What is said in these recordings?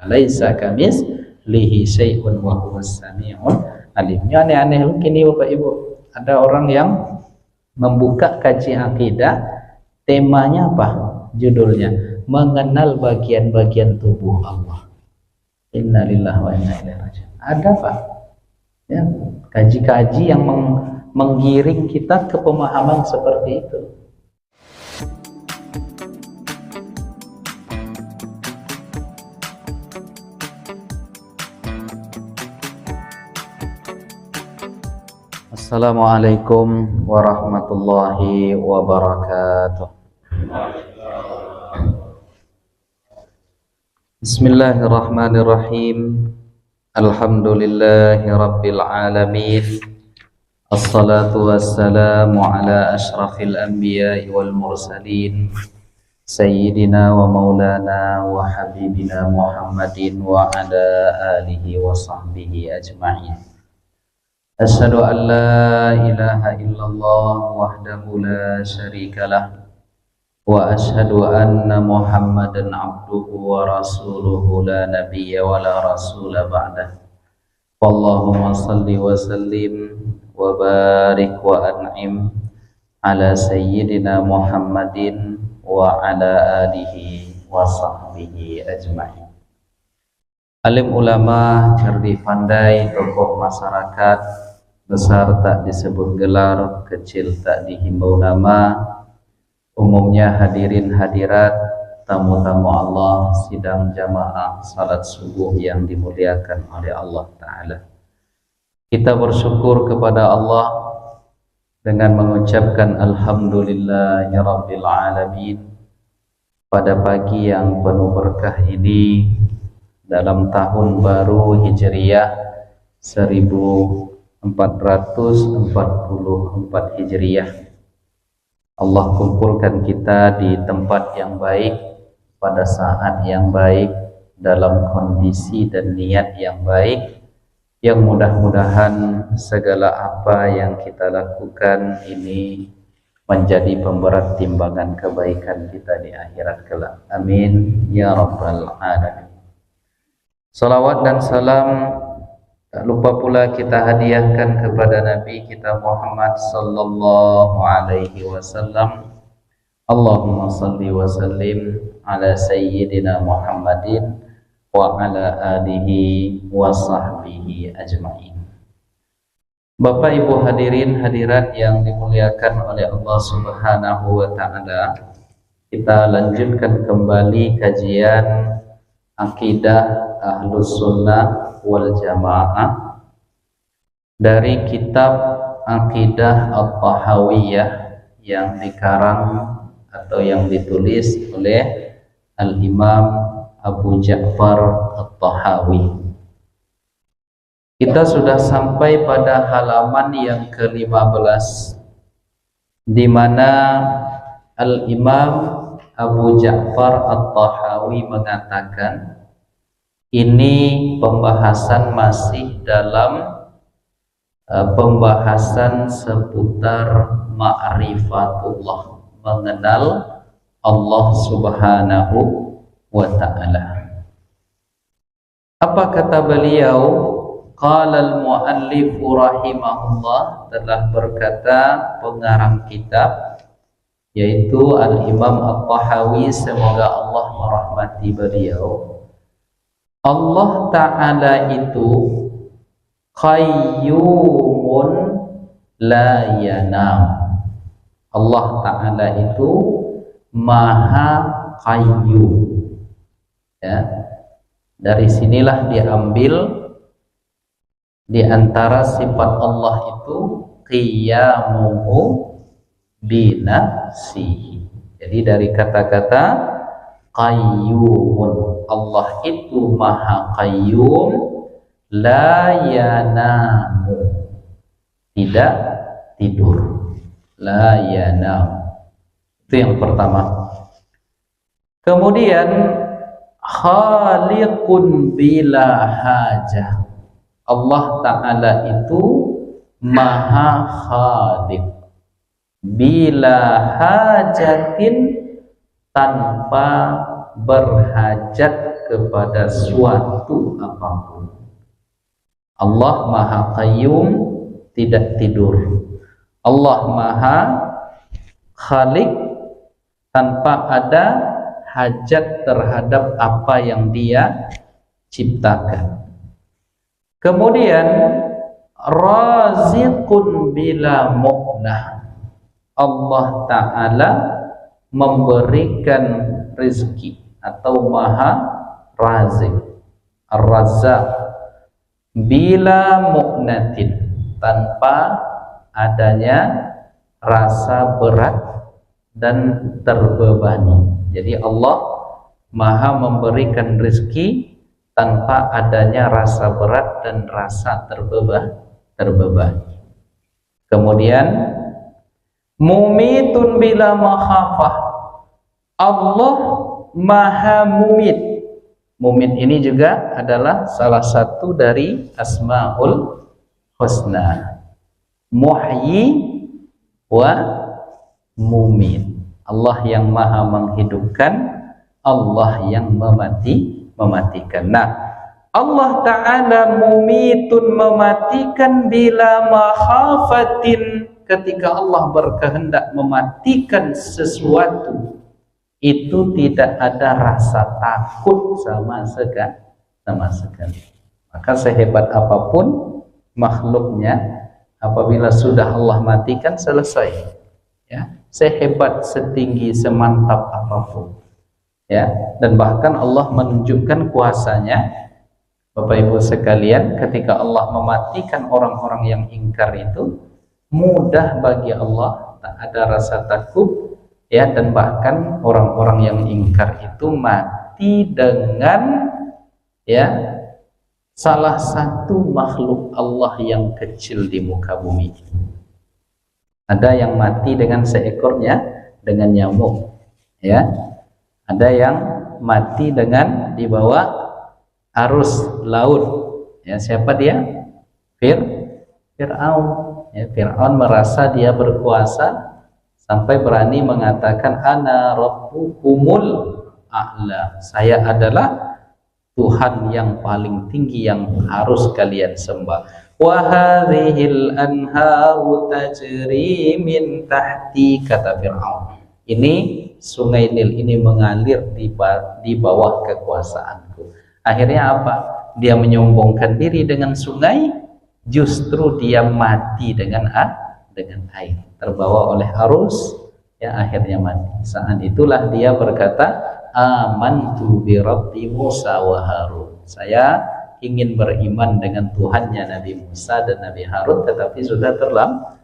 Laisa kamitslihi syai'un wa huwas samiul alim. Aneh-aneh begini Bapak Ibu. Ada orang yang membuka kaji akidah, temanya apa? Judulnya mengenal bagian-bagian tubuh Allah. Innalillahi wa inna ilaihi raji'un. Ada Pak? Ya, kaji-kaji yang menggiring kita ke pemahaman seperti itu. Assalamualaikum warahmatullahi wabarakatuh. Bismillahirrahmanirrahim. Alhamdulillahi rabbil alamin. Assalatu wassalamu ala ashrafil anbiya'i wal mursalin, sayyidina wa maulana wa habibina Muhammadin wa ala alihi wa sahbihi ajma'in. Asyhadu an la ilaha illallah wahdahu la syarika lah wa asyhadu anna Muhammadan abduhu wa rasuluhu la nabiyya wa la rasula ba'dah. Wallahumma salli wa sallim wa barik wa an'im ala sayyidina Muhammadin wa ala alihi wa sahbihi ajma'in. Alim ulama, cerdik pandai, tokoh masyarakat, besar tak disebut gelar, kecil tak dihimbau nama, umumnya hadirin hadirat, tamu-tamu Allah, sidang jamaah salat subuh yang dimuliakan oleh Allah Ta'ala. Kita bersyukur kepada Allah dengan mengucapkan Alhamdulillahirabbil alamin pada pagi yang penuh berkah ini, dalam tahun baru Hijriyah 1444 Hijriyah. Allah kumpulkan kita di tempat yang baik, pada saat yang baik, dalam kondisi dan niat yang baik, yang mudah-mudahan segala apa yang kita lakukan ini menjadi pemberat timbangan kebaikan kita di akhirat kelak. Amin ya rabbal alamin. Salawat dan salam tak lupa pula kita hadiahkan kepada Nabi kita Muhammad sallallahu alaihi wasallam. Allahumma salli wa sallim ala sayyidina Muhammadin wa ala alihi wa sahbihi ajma'in. Bapak Ibu hadirin hadirat yang dimuliakan oleh Allah Subhanahu wa taala, kita lanjutkan kembali kajian akidah Ahlus Sunnah wal Jamaah dari kitab Aqidah At-Tahawiyah yang dikarang atau yang ditulis oleh Al-Imam Abu Ja'far At-Tahawi. Kita sudah sampai pada halaman yang ke-15 di mana Al-Imam Abu Ja'far At-Tahawi mengatakan, ini pembahasan masih dalam pembahasan seputar ma'rifatullah, mengenal Allah Subhanahu wa ta'ala. Apa kata beliau? Qala al-muallif rahimahullah, telah berkata pengarang kitab yaitu Al-Imam At-Tahawi, semoga Allah merahmati beliau. Allah Ta'ala itu qayyumun la yanam. Allah Ta'ala itu maha qayyum. Ya. Dari sinilah diambil di antara sifat Allah itu qiyamuhu binafsihi. Jadi dari kata-kata qayyumun, Allah itu maha qayyum, la yanamu, tidak tidur, la yanam. Itu yang pertama. Kemudian khaliqun bila hajah, Allah Ta'ala itu maha khaliq bila hajatin, tanpa berhajat kepada suatu apapun. Allah Maha Qayyum, tidak tidur. Allah Maha Khalik, tanpa ada hajat terhadap apa yang Dia ciptakan. Kemudian Raziqun bila mu'nah, Allah Ta'ala memberikan rezeki atau Maha Razik, Ar-Razzaq, bila mu'natin, tanpa adanya rasa berat dan terbebani. Jadi Allah Maha memberikan rezeki tanpa adanya rasa berat dan rasa terbebani. Kemudian mumitun bila makhafah, Allah Maha Mumit. Mumit ini juga adalah salah satu dari Asmaul Husna. Muhyi wa Mumit. Allah yang Maha menghidupkan, Allah yang mematikan. Nah, Allah Ta'ala mumitun, mematikan, bila makhafatin, ketika Allah berkehendak mematikan sesuatu, itu tidak ada rasa takut sama sekali. Maka sehebat apapun makhluknya, apabila sudah Allah matikan, selesai. Ya, sehebat, setinggi, semantap apapun. Ya, dan bahkan Allah menunjukkan kuasanya, Bapak Ibu sekalian, ketika Allah mematikan orang-orang yang ingkar itu, mudah bagi Allah, tak ada rasa takut. Ya, dan bahkan orang-orang yang ingkar itu mati dengan salah satu makhluk Allah yang kecil di muka bumi. Ada yang mati dengan seekornya, dengan nyamuk. Ya, ada yang mati dengan di bawah arus laut. Ya, siapa dia? Fir'aun. Ya, Fir'aun merasa dia berkuasa, sampai berani mengatakan ana rabbukumul a'la, saya adalah Tuhan yang paling tinggi yang harus kalian sembah. Wa hadhil anharu tajri min tahti, kata Fir'aun, ini sungai Nil ini mengalir di bawah kekuasaanku. Akhirnya apa? Dia menyombongkan diri dengan sungai, justru dia mati dengan air, terbawa oleh arus, ya, akhirnya mati. Saat itulah dia berkata, amantu bi rabbi Musa wa Harun, saya ingin beriman dengan Tuhannya Nabi Musa dan Nabi Harun, tetapi sudah terlambat.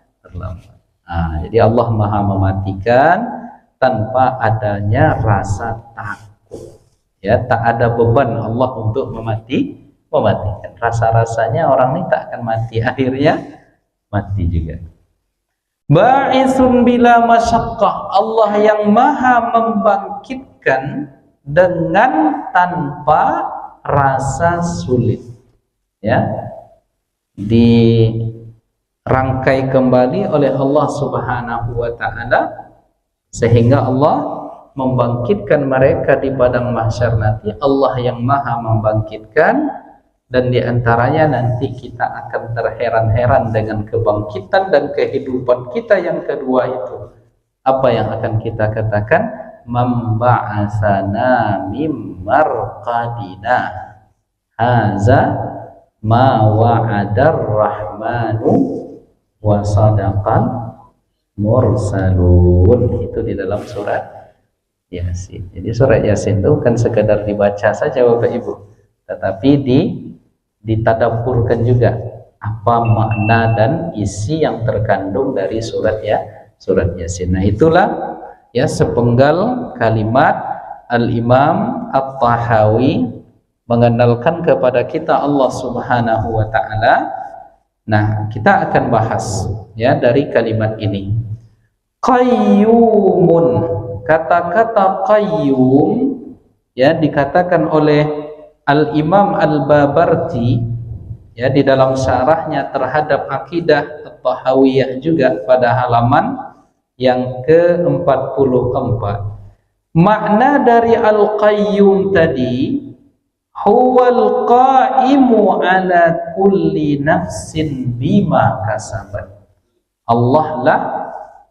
Jadi Allah Maha mematikan tanpa adanya rasa takut. Ya, tak ada beban Allah untuk mematikan. Rasa-rasanya orang ini tak akan mati, akhirnya mati juga. Ba'isun bila masyaqqah, Allah yang Maha membangkitkan dengan tanpa rasa sulit. Ya, dirangkai kembali oleh Allah Subhanahu wa Ta'ala, sehingga Allah membangkitkan mereka di padang mahsyar nanti. Allah yang Maha membangkitkan, dan diantaranya nanti kita akan terheran-heran dengan kebangkitan dan kehidupan kita yang kedua itu. Apa yang akan kita katakan? Mamba'asana mim marqadina haza ma wa'adar rahmanu wa sadaqan mursalun. Itu di dalam surat Yasin. Jadi surat Yasin itu bukan sekedar dibaca saja Bapak Ibu, tetapi ditadabburkan juga apa makna dan isi yang terkandung dari surat Yasin. Nah, itulah ya sepenggal kalimat Al-Imam At-Tahawi mengenalkan kepada kita Allah Subhanahu wa Ta'ala. Nah, kita akan bahas ya dari kalimat ini. Qayyumun, kata-kata qayyum ya dikatakan oleh Al-Imam Al-Babarti ya di dalam syarahnya terhadap akidah At-Tahawiyah juga pada halaman yang ke-44. Makna dari Al-Qayyum tadi huwal qaimu ala kulli nafsin bima kasabat. Allah lah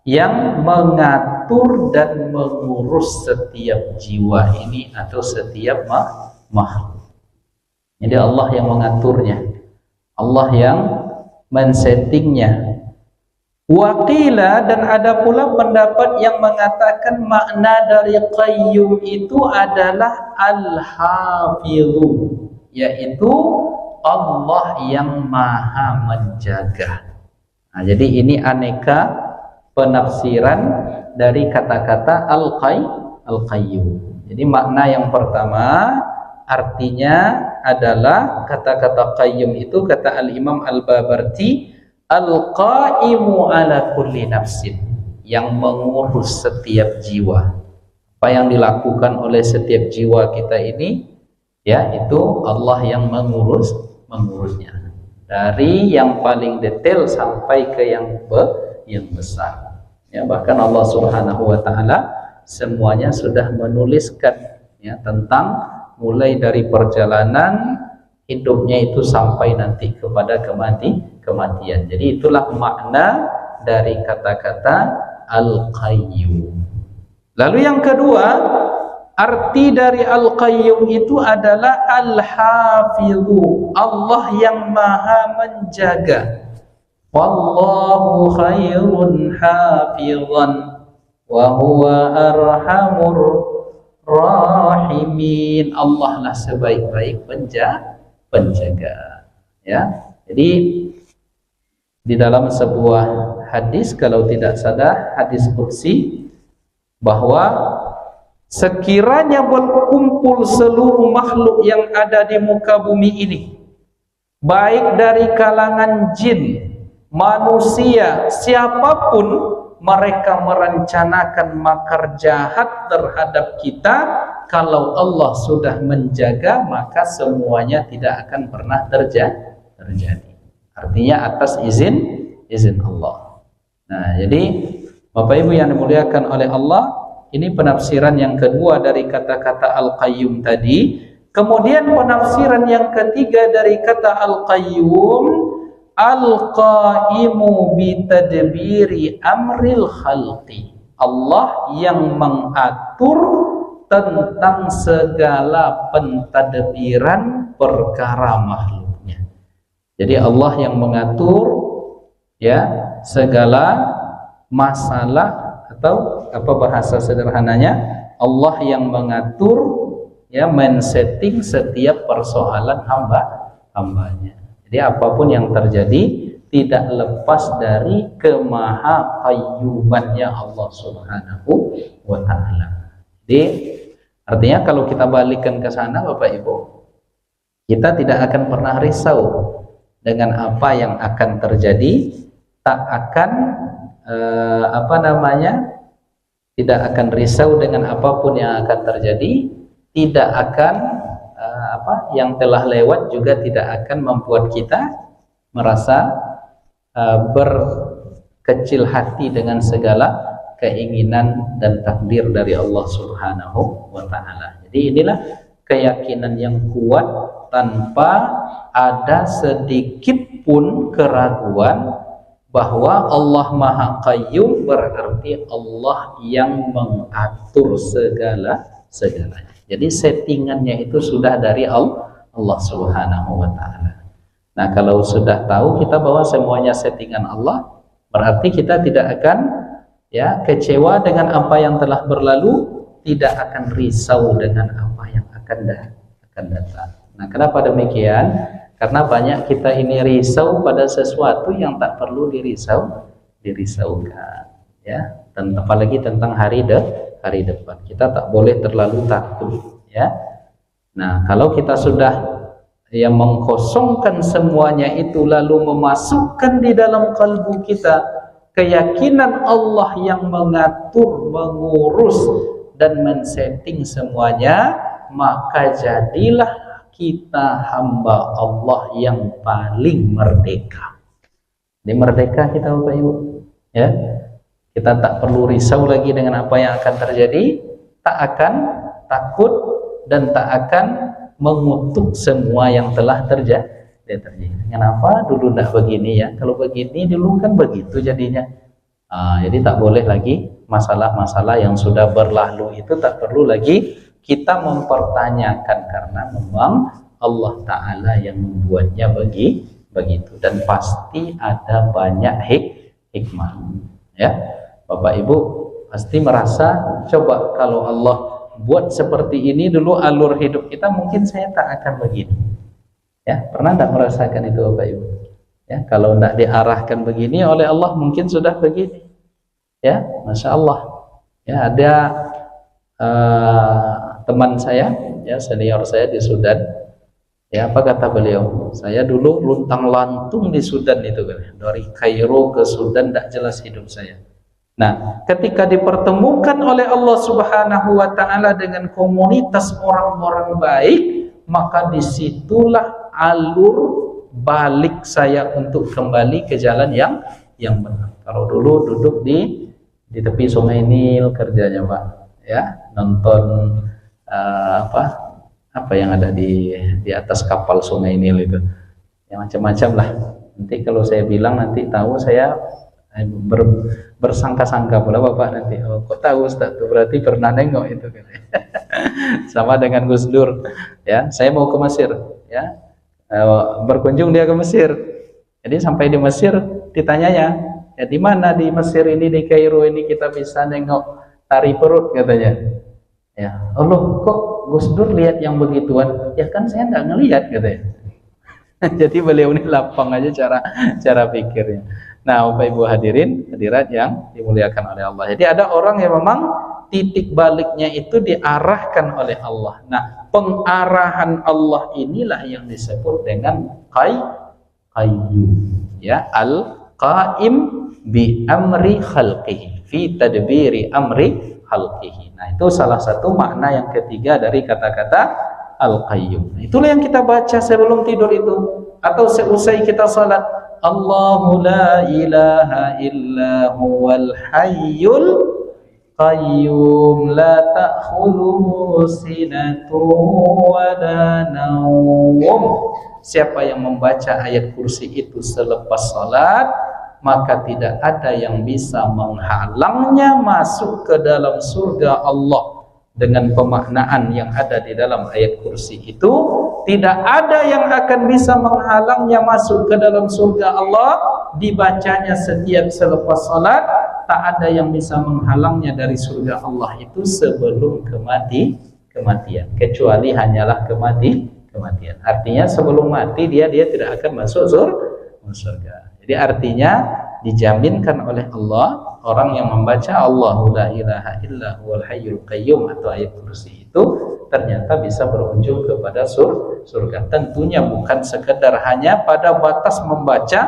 yang mengatur dan mengurus setiap jiwa ini atau setiap makhluk. Jadi Allah yang mengaturnya, Allah yang men-settingnya. Waqila, dan ada pula pendapat yang mengatakan makna dari qayyum itu adalah al-hafidhu, yaitu Allah yang maha menjaga. Nah, jadi ini aneka penafsiran dari kata-kata al-qayyum. Jadi makna yang pertama artinya adalah kata-kata qayyum itu, kata al-Imam Al-Babarti, al-qaimu ala kulli nafsin, yang mengurus setiap jiwa. Apa yang dilakukan oleh setiap jiwa kita ini, ya, itu Allah yang mengurusnya. Dari yang paling detail sampai ke yang besar. Ya, bahkan Allah Subhanahu wa taala semuanya sudah menuliskan, ya, tentang mulai dari perjalanan hidupnya itu sampai nanti kepada kematian. Jadi itulah makna dari kata-kata al-qayyum. Lalu yang kedua, arti dari al-qayyum itu adalah al-hafidhu, Allah yang maha menjaga. Wallahu khairun hafizan wa huwa arhamur rahimin. Allah lah sebaik-baik penjaga. Ya. Jadi di dalam sebuah hadis, kalau tidak salah hadis qudsi, bahwa sekiranya berkumpul seluruh makhluk yang ada di muka bumi ini, baik dari kalangan jin, manusia, siapapun, mereka merencanakan makar jahat terhadap kita, kalau Allah sudah menjaga, maka semuanya tidak akan pernah terjadi. Artinya atas izin Allah. Nah, jadi Bapak Ibu yang dimuliakan oleh Allah, ini penafsiran yang kedua dari kata-kata al-qayyum tadi. Kemudian penafsiran yang ketiga dari kata al-qayyum, al-qaimu bitadbiri amril khalqi, Allah yang mengatur tentang segala pentadbiran perkara makhluknya. Jadi Allah yang mengatur, ya, segala masalah, atau apa bahasa sederhananya, Allah yang mengatur, ya, men-setting setiap persoalan hambanya. Jadi apapun yang terjadi tidak lepas dari kemaha-qayyumannya Allah Subhanahu wa ta'ala. Jadi artinya kalau kita balikkan ke sana Bapak Ibu, kita tidak akan pernah risau dengan apa yang akan terjadi, tak akan tidak akan risau dengan apapun yang akan terjadi, tidak akan yang telah lewat juga tidak akan membuat kita merasa berkecil hati dengan segala keinginan dan takdir dari Allah Subhanahu wa ta'ala. Jadi inilah keyakinan yang kuat tanpa ada sedikit pun keraguan bahwa Allah Maha Qayyum berarti Allah yang mengatur segalanya. Jadi settingannya itu sudah dari Allah Subhanahu wa ta'ala. Nah, kalau sudah tahu kita bahwa semuanya settingan Allah, berarti kita tidak akan, ya, kecewa dengan apa yang telah berlalu, tidak akan risau dengan apa yang akan datang. Nah, kenapa demikian? Karena banyak kita ini risau pada sesuatu yang tak perlu dirisaukan, ya. Dan apalagi tentang hari depan. Kita tak boleh terlalu takut, ya. Nah, kalau kita sudah, ya, mengkosongkan semuanya itu, lalu memasukkan di dalam kalbu kita keyakinan Allah yang mengatur, mengurus dan men-setting semuanya, maka jadilah kita hamba Allah yang paling merdeka. Ini merdeka kita Bapak Ibu, ya. Kita tak perlu risau lagi dengan apa yang akan terjadi, tak akan takut dan tak akan mengutuk semua yang telah terjadi. Kenapa dulu tidak begini ya? Kalau begini dulu kan begitu jadinya. Jadi tak boleh lagi masalah-masalah yang sudah berlalu itu tak perlu lagi kita mempertanyakan, karena memang Allah Ta'ala yang membuatnya begitu, dan pasti ada banyak hikmah ya. Bapak Ibu pasti merasa, coba kalau Allah buat seperti ini dulu alur hidup kita, mungkin saya tak akan begini ya. Pernah tak merasakan itu Bapak Ibu ya? Kalau tidak diarahkan begini oleh Allah, mungkin sudah begini ya. Masya Allah ya. Ada teman saya ya, senior saya di Sudan ya. Apa kata beliau? Saya dulu luntang lantung di Sudan itu kan, dari Kairo ke Sudan tidak jelas hidup saya. Nah, ketika dipertemukan oleh Allah Subhanahu wa Ta'ala dengan komunitas orang-orang baik, maka disitulah alur balik saya untuk kembali ke jalan yang benar. Kalau dulu duduk di tepi Sungai Nil kerjanya Pak ya, nonton apa yang ada di atas kapal Sungai Nil itu, yang macam-macam lah. Nanti kalau saya bilang nanti tahu saya bersangka-sangka pula Bapak nanti, oh kok tahu Ustaz, tuh berarti pernah nengok itu kan. Sama dengan Gus Dur ya, saya mau ke Mesir ya, berkunjung dia ke Mesir. Jadi sampai di Mesir ditanyanya, ya di mana di Mesir ini, di Kairo ini kita bisa nengok tari perut katanya ya. Allah, kok Gus Dur lihat yang begituan? Ya kan saya nggak ngelihat katanya. Jadi beliau ini lapang aja cara pikirnya. Nah, Bapak Ibu hadirin hadirat yang dimuliakan oleh Allah. Jadi ada orang yang memang titik baliknya itu diarahkan oleh Allah. Nah, pengarahan Allah inilah yang disebut dengan qayyum ya, al-qaim bi amri khalqihi fi tadbiri amri khalqihi. Nah, itu salah satu makna yang ketiga dari kata-kata al-qayyum. Itulah yang kita baca sebelum tidur itu, atau seusai kita salat. Allahu la ilaha illa huwal hayyul qayyum la ta'khudhuhu sinatun wa la nawm. Siapa yang membaca ayat kursi itu selepas salat, maka tidak ada yang bisa menghalangnya masuk ke dalam surga Allah. Dengan pemaknaan yang ada di dalam ayat kursi itu, tidak ada yang akan bisa menghalangnya masuk ke dalam surga Allah. Dibacanya setiap selepas salat, tak ada yang bisa menghalangnya dari surga Allah itu sebelum kematian, kecuali hanyalah kematian. Artinya sebelum mati dia tidak akan masuk surga. Jadi artinya dijaminkan oleh Allah, orang yang membaca Allahu la ilaha illa huwal hayyul qayyum atau ayat kursi itu ternyata bisa berujung kepada surga. Tentunya bukan sekedar hanya pada batas membaca,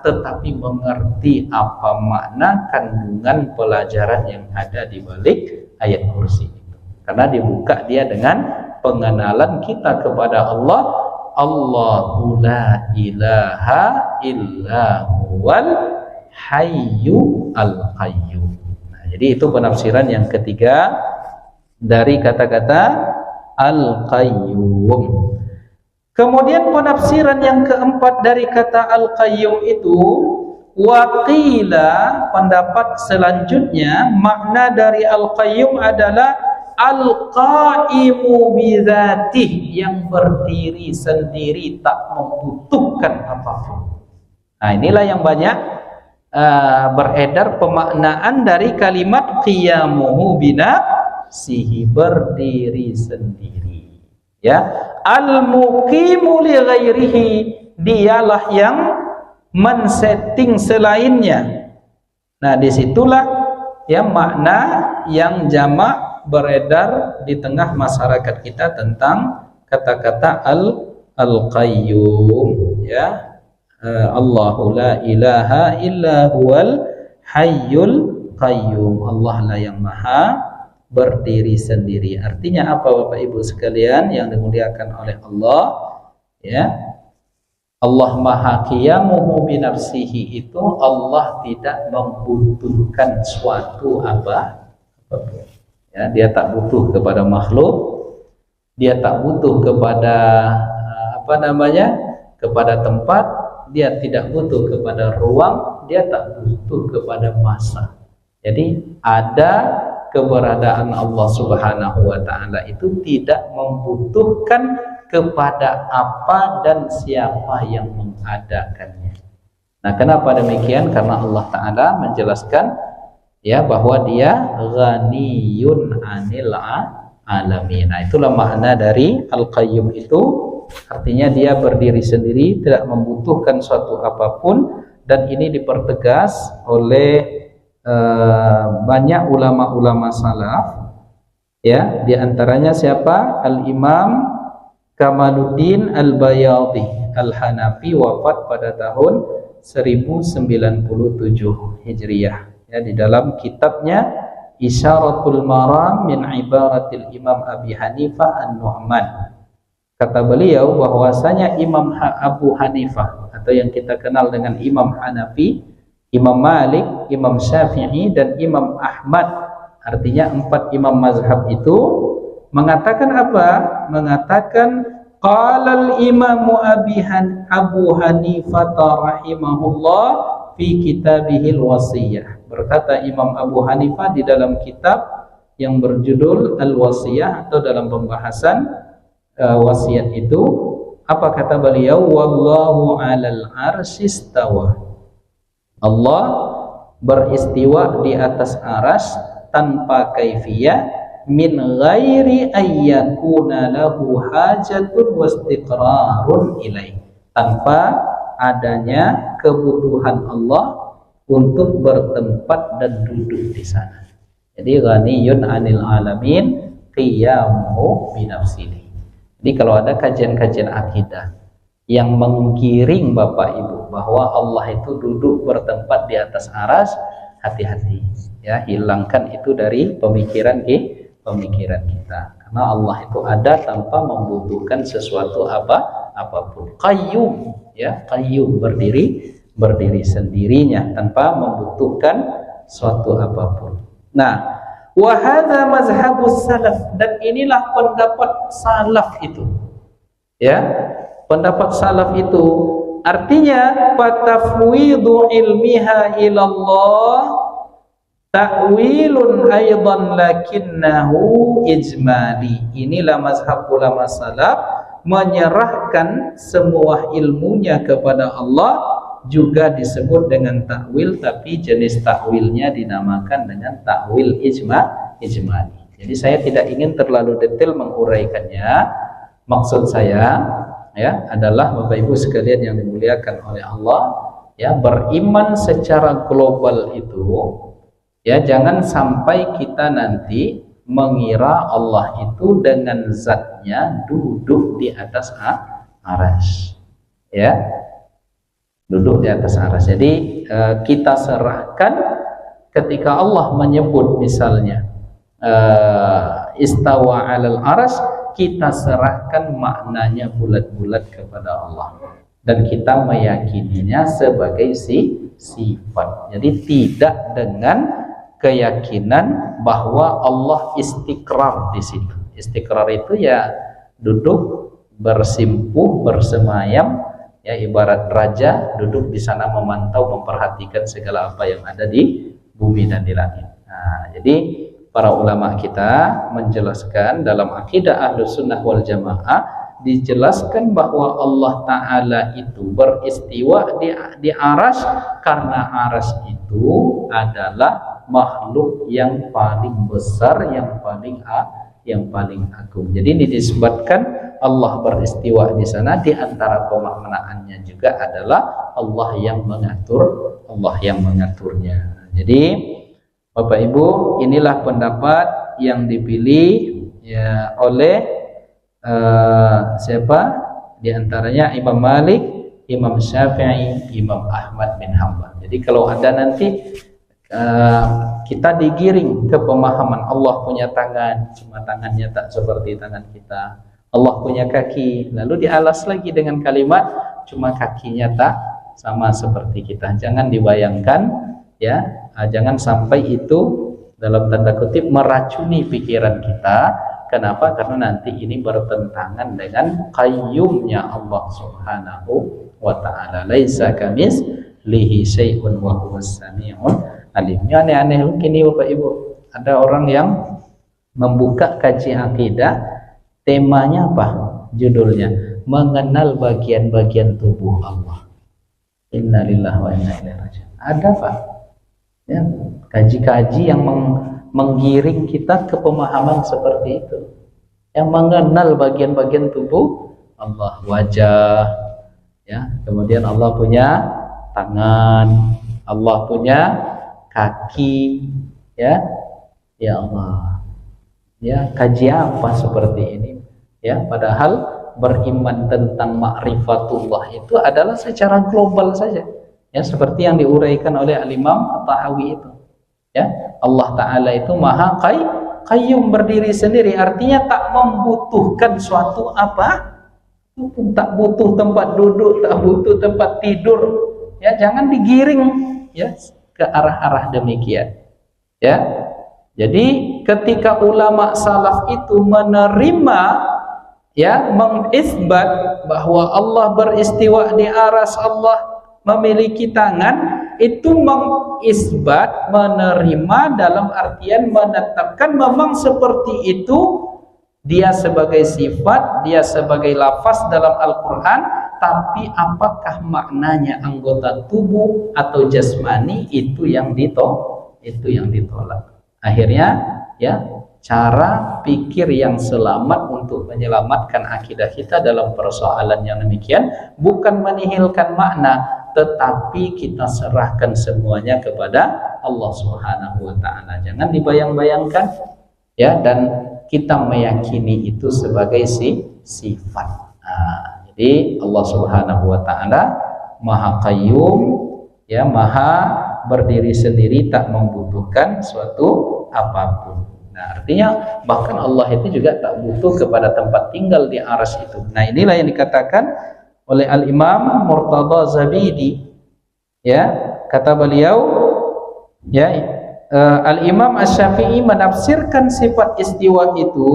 tetapi mengerti apa makna kandungan pelajaran yang ada di balik ayat kursi itu. Karena dibuka dia dengan pengenalan kita kepada Allah. Allahu la ilaha illa huwal hayyu al-qayyum. Nah, jadi itu penafsiran yang ketiga dari kata-kata al-qayyum. Kemudian penafsiran yang keempat dari kata al-qayyum itu, waqila, pendapat selanjutnya makna dari al-qayyum adalah al-qaimu bidzatih, yang berdiri sendiri tak membutuhkan apapun. Nah, inilah yang banyak beredar pemaknaan dari kalimat qiyamuhu binafsihi, berdiri sendiri ya. Al-muqimu li ghairihi, dialah yang men-setting selainnya. Nah, disitulah ya makna yang jamak beredar di tengah masyarakat kita tentang kata-kata al-qayyum ya. Allahu la ilaha illa huwal hayyul qayyum. Allah lah yang maha berdiri sendiri. Artinya apa Bapak Ibu sekalian yang dimuliakan oleh Allah ya? Allah maha qiyamuhu binafsihi itu, Allah tidak membutuhkan suatu apapun ya. Dia tak butuh kepada makhluk, dia tak butuh kepada kepada tempat, dia tidak butuh kepada ruang, dia tak butuh kepada masa. Jadi ada keberadaan Allah Subhanahu wa taala itu tidak membutuhkan kepada apa dan siapa yang mengadakannya. Nah, kenapa demikian? Karena Allah taala menjelaskan ya bahwa dia ghaniyun 'anil alamin. Nah, itulah makna dari Al-Qayyum itu, artinya dia berdiri sendiri, tidak membutuhkan suatu apapun, dan ini dipertegas oleh banyak ulama-ulama salaf, ya, di antaranya siapa? Al-Imam Kamaluddin Al-Bayadhi Al-Hanafi, wafat pada tahun 1097 Hijriah, ya, di dalam kitabnya Isyaratul Maram min Ibaratil Imam Abi Hanifah An-Nu'man. Kata beliau bahwasanya Imam Abu Hanifah atau yang kita kenal dengan Imam Hanafi, Imam Malik, Imam Syafi'i, dan Imam Ahmad, artinya 4 imam mazhab itu mengatakan apa? Mengatakan qala al-Imam Abu Hanifah rahimahullah fi kitabihil wasiyah. Berkata Imam Abu Hanifah di dalam kitab yang berjudul Al-Wasiyah, atau dalam pembahasan wasiat itu, apa kata beliau? Wallahu 'alal 'arsy istawa. Allah beristiwa di atas aras tanpa kaifiyah, min ghairi ayyakuna lahu hajatun wastiqrarun ilaih, tanpa adanya kebutuhan Allah untuk bertempat dan duduk di sana. Jadi ghaniyun 'anil alamin qiyamuhu bi nafsihi. Jadi kalau ada kajian-kajian akidah yang menggiring Bapak Ibu bahwa Allah itu duduk bertempat di atas aras, hati-hati, ya, hilangkan itu dari pemikiran kita, karena Allah itu ada tanpa membutuhkan sesuatu apapun. Qayyum, ya, qayyum, berdiri sendirinya tanpa membutuhkan suatu apapun. Nah, wa hadza mazhabus salaf, dan inilah pendapat salaf itu, ya. Pendapat salaf itu artinya fatafwidu ilmiha ilallah ta'wilun aidan lakinnahu ijmali. Inilah mazhab ulama salaf, menyerahkan semua ilmunya kepada Allah, juga disebut dengan takwil, tapi jenis takwilnya dinamakan dengan takwil ijmali. Jadi saya tidak ingin terlalu detail menguraikannya. Maksud saya, ya, adalah Bapak Ibu sekalian yang dimuliakan oleh Allah, ya, beriman secara global itu, ya, jangan sampai kita nanti mengira Allah itu dengan zatnya duduk di atas arsy, ya, duduk di atas arsy. Jadi kita serahkan ketika Allah menyebut misalnya istawa 'alal arsy, kita serahkan maknanya bulat-bulat kepada Allah, dan kita meyakininya sebagai sifat. Jadi tidak dengan keyakinan bahwa Allah istiqrar di situ. Istiqrar itu ya duduk bersimpuh, bersemayam, ya, ibarat raja duduk di sana memantau, memperhatikan segala apa yang ada di bumi dan di langit. Nah, jadi para ulama kita menjelaskan dalam akidah Ahlus Sunnah wal Jamaah, dijelaskan bahwa Allah Ta'ala itu beristiwa di aras, karena aras itu adalah makhluk yang paling besar, yang paling agung. Jadi ini disebutkan Allah beristiwa di sana, di antara pemaknaannya juga adalah Allah yang mengaturnya. Jadi Bapak Ibu, inilah pendapat yang dipilih, ya, oleh siapa? Di antaranya Imam Malik, Imam Syafi'i, Imam Ahmad bin Hanbal. Jadi kalau ada nanti kita digiring ke pemahaman Allah punya tangan, cuma tangannya tak seperti tangan kita. Allah punya kaki, lalu dialas lagi dengan kalimat cuma kakinya tak sama seperti kita. Jangan dibayangkan, ya, jangan sampai itu dalam tanda kutip meracuni pikiran kita, Kenapa? Karena nanti ini bertentangan dengan qayyumnya Allah Subhanahu wa ta'ala. Laisa kamitslihi syai'un wa huwas samiul alim. Ini aneh-aneh begini Bapak Ibu. Ada orang yang membuka kaji akidah, temanya apa? Judulnya mengenal bagian-bagian tubuh Allah. Innalillahi wa inna ilaihi raji'un. Ada Pak? Ya, kaji-kaji yang menggiring kita ke pemahaman seperti itu, yang mengenal bagian-bagian tubuh Allah, wajah, ya, kemudian Allah punya tangan, Allah punya kaki, ya, ya Allah, ya, kaji apa seperti ini, ya, padahal beriman tentang ma'rifatullah itu adalah secara global saja, ya, seperti yang diuraikan oleh Al-Imam At-Tahawi itu. Ya, Allah Ta'ala itu maha qayyum, berdiri sendiri, artinya tak membutuhkan suatu apa, tak butuh tempat duduk, tak butuh tempat tidur, ya, jangan digiring, ya, ke arah-arah demikian, ya. Jadi ketika ulama salaf itu menerima, ya, mengisbat bahwa Allah beristiwa di aras, Allah memiliki tangan, itu mengisbat, menerima dalam artian menetapkan memang seperti itu, dia sebagai sifat, dia sebagai lafaz dalam Al-Quran, tapi apakah maknanya anggota tubuh atau jasmani, itu yang ditolak. Akhirnya, ya, cara pikir yang selamat untuk menyelamatkan akidah kita dalam persoalan yang demikian bukan menihilkan makna, tetapi kita serahkan semuanya kepada Allah Subhanahu wa ta'ala. Jangan dibayang-bayangkan, ya, dan kita meyakini itu sebagai sifat. Nah, jadi Allah Subhanahu wa ta'ala maha qayyum, ya, maha berdiri sendiri, tak membutuhkan suatu apapun. Nah, artinya bahkan Allah itu juga tak butuh kepada tempat tinggal di arsy itu. Nah, inilah yang dikatakan oleh Al-Imam Murtada Zabidi, ya, kata beliau, ya, Al-Imam Asy-Syafi'i menafsirkan sifat istiwa itu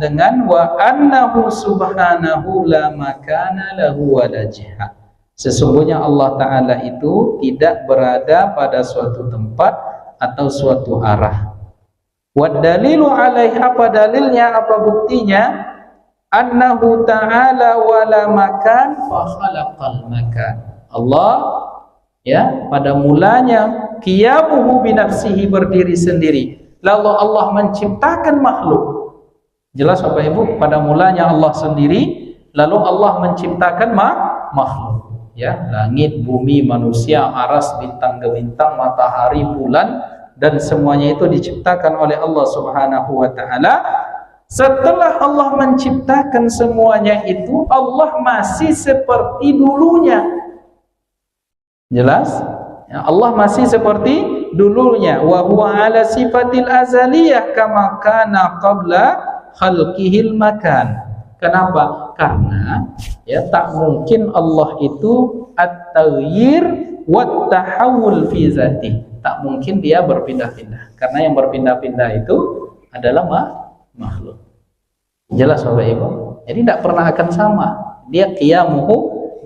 dengan wa annahu subhanahu la makana lahu wa la jiha. Sesungguhnya Allah Ta'ala itu tidak berada pada suatu tempat atau suatu arah. Wa dalilu alaih, apa dalilnya, apa buktinya? Annahu ta'ala wala makan fa khalaqal makan. Allah, ya, pada mulanya qiyamuhu binafsihi, berdiri sendiri, lalu Allah menciptakan makhluk. Jelas Bapak Ibu, pada mulanya Allah sendiri, lalu Allah menciptakan makhluk, ya, langit, bumi, manusia, aras, bintang gemintang, matahari, bulan, dan semuanya itu diciptakan oleh Allah Subhanahu wa ta'ala. Setelah Allah menciptakan semuanya itu, Allah masih seperti dulunya. Jelas? Ya, Allah masih seperti dulunya. Wa huwa ala sifatil azaliyah kama kana qabla khalqihil makan. Kenapa? Karena, ya, tak mungkin Allah itu at-taghyir wa tahawul fi zati. Tak mungkin dia berpindah-pindah. Karena yang berpindah-pindah itu adalah makhluk. Jelas Bapak Ibu? Jadi tidak pernah akan sama. Dia qiyamuhu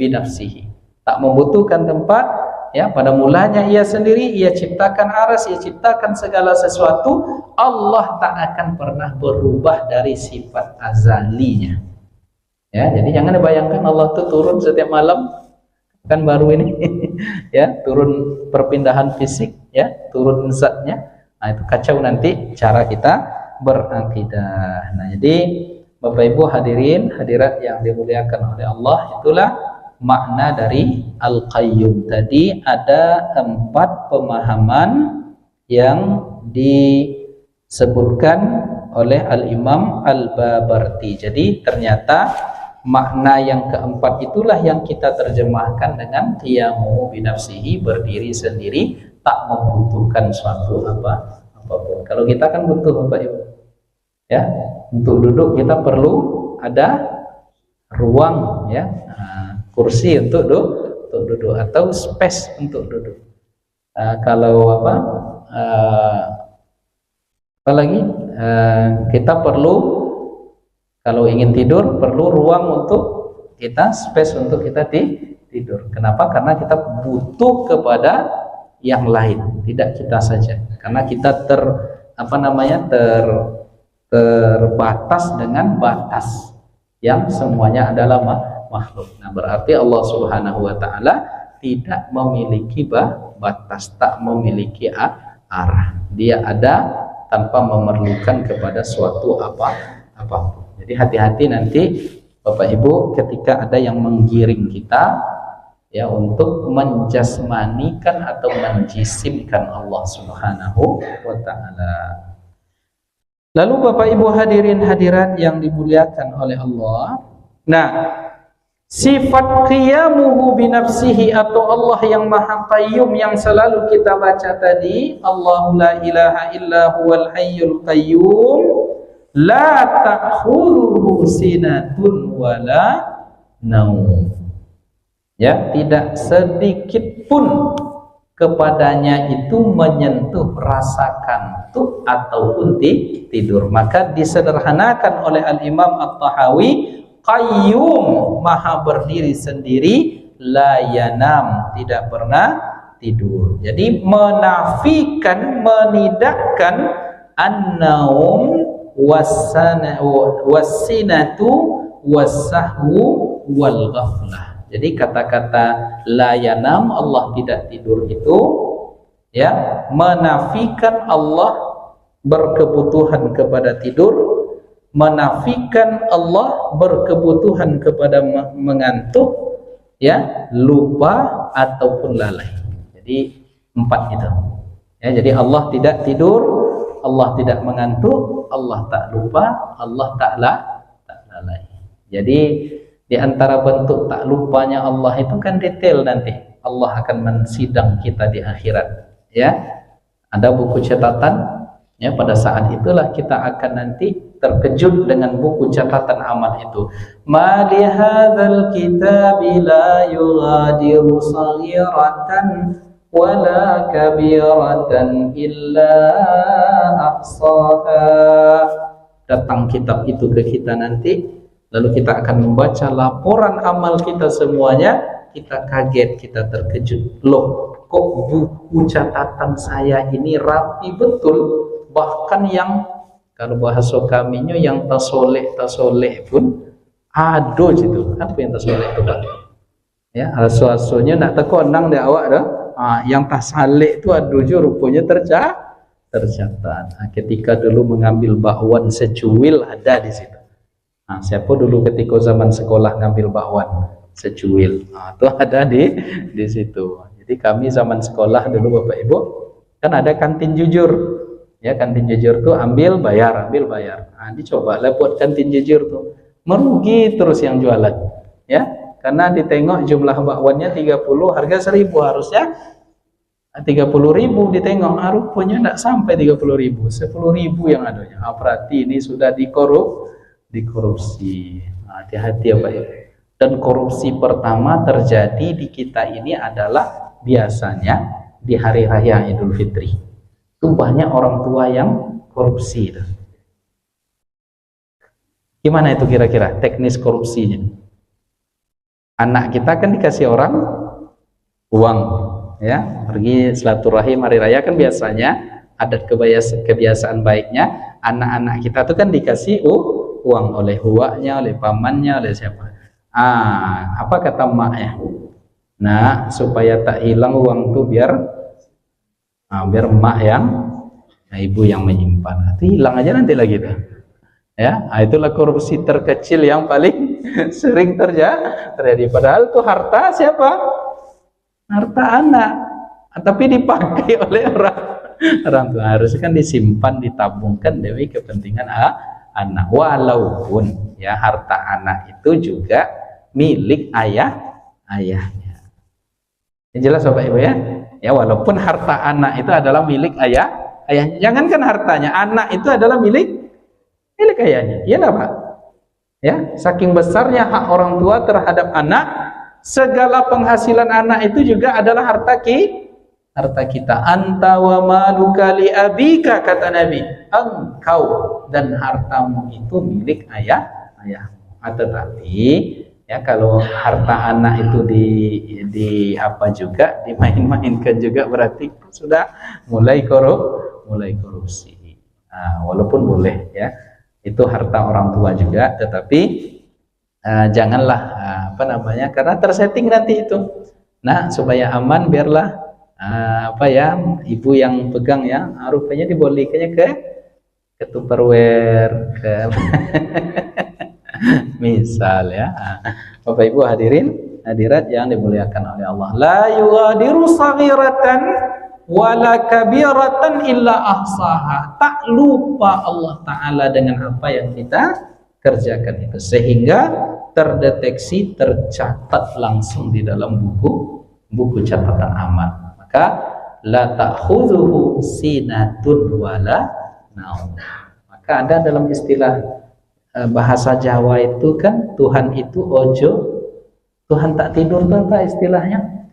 binafsihi, tak membutuhkan tempat, ya, pada mulanya ia sendiri, ia ciptakan aras, ia ciptakan segala sesuatu. Allah tak akan pernah berubah dari sifat azalinya, ya. Jadi jangan dibayangkan Allah itu turun setiap malam, kan baru ini ya, turun perpindahan fisik, ya, turun zatnya. Nah, itu kacau nanti cara kita berakidah. Nah, jadi Bapak Ibu hadirin hadirat yang dimuliakan oleh Allah, itulah makna dari Al-Qayyum tadi. Ada 4 pemahaman yang disebutkan oleh Al-Imam Al-Babarti. Jadi ternyata makna yang keempat itulah yang kita terjemahkan dengan qiyamu binafsihi, berdiri sendiri, tak membutuhkan suatu apapun. Kalau kita kan butuh Bapak Ibu, ya, untuk duduk kita perlu ada ruang, ya, kursi untuk duduk atau space untuk duduk. Kalau apalagi kita perlu Kalau ingin tidur perlu ruang untuk kita, space untuk kita tidur. Kenapa? Karena kita butuh kepada yang lain, tidak kita saja. Karena kita terbatas dengan batas yang semuanya adalah makhluk. Nah, berarti Allah Subhanahu wa taala tidak memiliki batas, tak memiliki arah. Dia ada tanpa memerlukan kepada suatu apapun. Jadi hati-hati nanti Bapak Ibu ketika ada yang menggiring kita ya untuk menjasmanikan atau menjisimkan Allah Subhanahu wa taala. Lalu Bapak Ibu hadirin hadirat yang dimuliakan oleh Allah. Nah, sifat qiyamuhu binafsihi atau Allah yang maha qayyum yang selalu kita baca tadi, Allahu la ilaha illa huwal hayyul qayyum la ta'khudhuhu sinatun wala naum. Ya, tidak sedikit pun kepadanya itu menyentuh rasa kantuk ataupun tidur. Maka disederhanakan oleh Al-Imam At-Tahawi, qayyum, maha berdiri sendiri, la yanam, tidak pernah tidur. Jadi menafikan, menidakkan an-naum was-sinatu was-sahwu wal ghaflah. Jadi kata-kata la yanam, Allah tidak tidur itu ya menafikan Allah berkebutuhan kepada tidur, menafikan Allah berkebutuhan kepada mengantuk, ya, lupa ataupun lalai. Jadi 4 itu. Ya, jadi Allah tidak tidur, Allah tidak mengantuk, Allah tak lupa, Allah tak lalai. Jadi di antara bentuk tak lupanya Allah itu kan detail nanti. Allah akan mensidang kita di akhirat. Ya, ada buku catatan. Ya, pada saat itulah kita akan nanti terkejut dengan buku catatan amal itu. Ma li hadzal kitabi la yughadiru saghiratan wala kabiratan illa ahsaha. Datang kitab itu ke kita nanti, lalu kita akan membaca laporan amal kita semuanya, kita kaget, kita terkejut. Loh, kok buku catatan saya ini rapi betul, bahkan yang kalau bahasa kaminya yang tasoleh pun aduh itu. Apa yang tasoleh itu, Pak? Ya, aso-asonya nak tekonang dia awak dah. Yang tasaleh itu aduh je rupanya tercatat. Ketika dulu mengambil bakwan secuil ada di situ. Siapa dulu ketika zaman sekolah ngambil bakwan secuil? Itu ada di situ. Jadi kami zaman sekolah dulu Bapak Ibu kan ada kantin jujur. Ya, kantin jujur tuh ambil bayar. Dicobalah buat kantin jujur tuh. Merugi terus yang jualan. Ya, karena ditengok jumlah bakwannya 30, harga 1.000 harusnya 30.000 ditengok. Rupanya enggak sampai 30.000, 10.000 yang adanya. Berarti ini sudah dikorupsi. Hati-hati ya Pak Ibu. Dan korupsi pertama terjadi di kita ini adalah biasanya di hari raya Idul Fitri. Itu banyak orang tua yang korupsi. Gimana itu kira-kira teknis korupsinya? Anak kita kan dikasih orang uang, ya, pergi silaturahim hari raya kan biasanya adat kebiasaan baiknya anak-anak kita tuh kan dikasih uang oleh huaknya, oleh pamannya, oleh siapa. Apa kata mak ya? Nah, supaya tak hilang uang tuh biar emak ibu yang menyimpan. Itu hilang aja nanti lagi tuh. Ya, itulah korupsi terkecil yang paling sering terjadi. Padahal itu harta siapa? Harta anak. Tapi dipakai oleh orang tua. Harusnya kan disimpan, ditabungkan demi kepentingan anak. Walaupun ya harta anak itu juga milik ayahnya. Ini jelas Bapak Ibu ya? Ya, walaupun harta anak itu adalah milik ayahnya. Jangankan hartanya, anak itu adalah milik ayahnya. Iya enggak, Pak? Ya, saking besarnya hak orang tua terhadap anak, segala penghasilan anak itu juga adalah harta kita. Anta wa maluka li abika, kata Nabi. Engkau dan hartamu itu milik ayahmu. ya. Tetapi ya kalau harta anak itu di apa juga dimain-mainkan juga berarti sudah mulai korupsi. Nah, walaupun boleh ya itu harta orang tua juga, tetapi janganlah apa namanya, karena tersetting nanti itu. Nah supaya aman biarlah apa ya ibu yang pegang ya, rupanya dibolehkannya ke Tupperware ke misal ya. Bapak Ibu hadirin hadirat yang dimuliakan oleh Allah, la yughadiru saghiratan wala kabiratan illa ahsaha. Tak lupa Allah Ta'ala dengan apa yang kita kerjakan itu, sehingga terdeteksi, tercatat langsung di dalam buku catatan amal. Maka la ta'khudhuhu sinatun wala naum. Maka ada dalam istilah bahasa Jawa itu kan, Tuhan itu ojo, Tuhan tak tidur itu apa istilahnya?